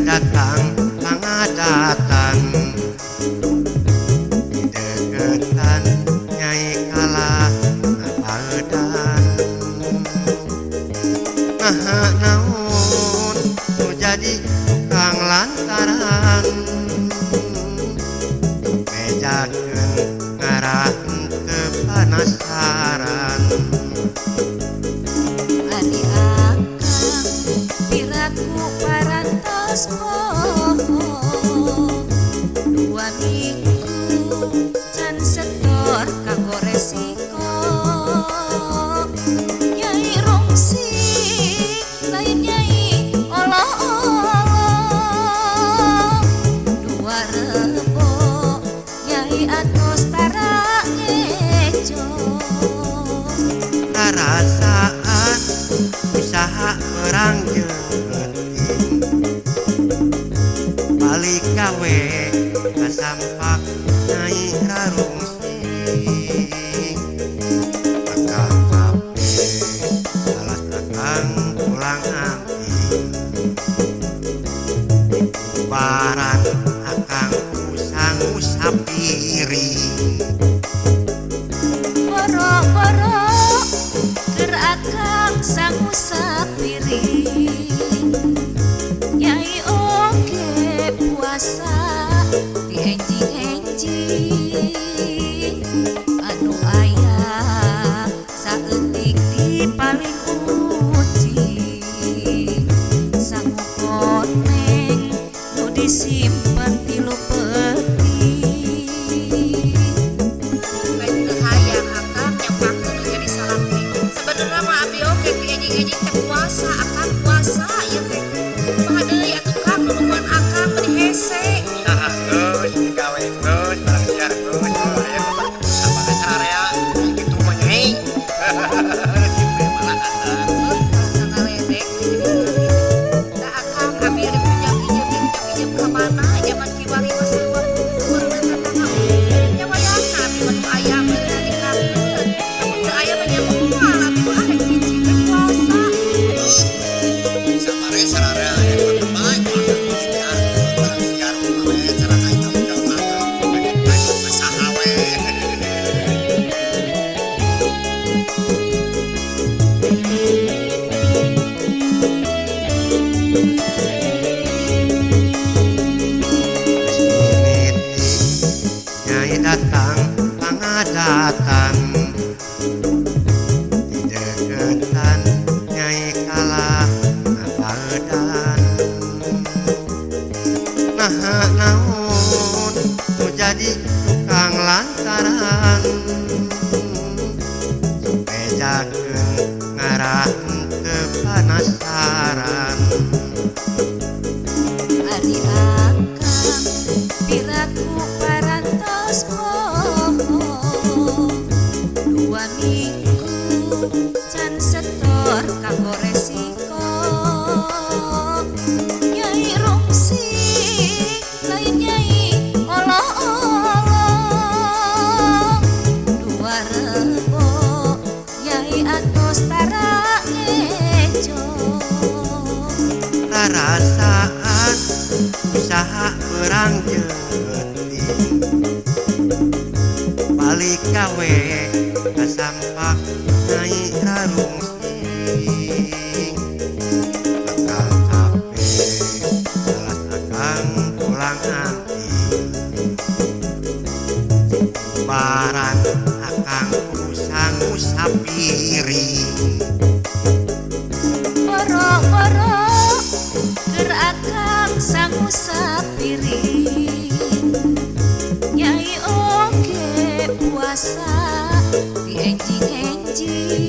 Datang, datang di deketan Nyai kalah badan. Naon nu jadi tukang lantaran, bejakeun ngarah teu panasaran. Ari akang piraku parantos dua minggu can setor kanggo resiko. Nyai rungsi lain nyai olo-olo, dua rebo nyai atos tara ngejo. Rasaan usaha perang jeung balik gawe kasampak Nyai rarungsi. Akang hape salah akang pulang amping, baran akang usang usap piring. Boro-boro keur akang sangu sapiring, Nyai oge puasa dienjing-enjing. Anu aya saeutik di paling ucing, sangu koneng nu disimpen tilu peti. Sebenarnya mah abi oke ejing-ejing teh puasa, akang puasa ieu teh. Kumaha deui atuh Kang nunuan akang beri hese. Saha geus digawe geus barang siar geus aya apa area kitu mah Nyai. Kitu malah datang. Ngaledek da akang abi ada pinjam ka mana zaman kiwari mah sarua beureunan tatangga. Nyawa ya abi mah nu aya mah dikakeun. Mun teu aya mah nya moal abi mah arek cicing teh puasa. Sabare sararea aya nu baik barang siar mah cara naik tanggung jawab saha we. Nyai datang, datang di deketan Nyai kalah badan. Naon nu jadi tukang lantaran, bejakeun ngarah teu panasaran. Ari akang piraku parantos dua minggu can setor kanggo resiko. Nyai rungsi lain nyai olo-olo, dua rebo nyai atos tara ngejo. Rasaan usaha perang jeung balik gawe kasampak Nyai rarungsi. Akang hape salah akang pulang amping, akang sangu sapiring Nyai oge puasa di enjing-enjing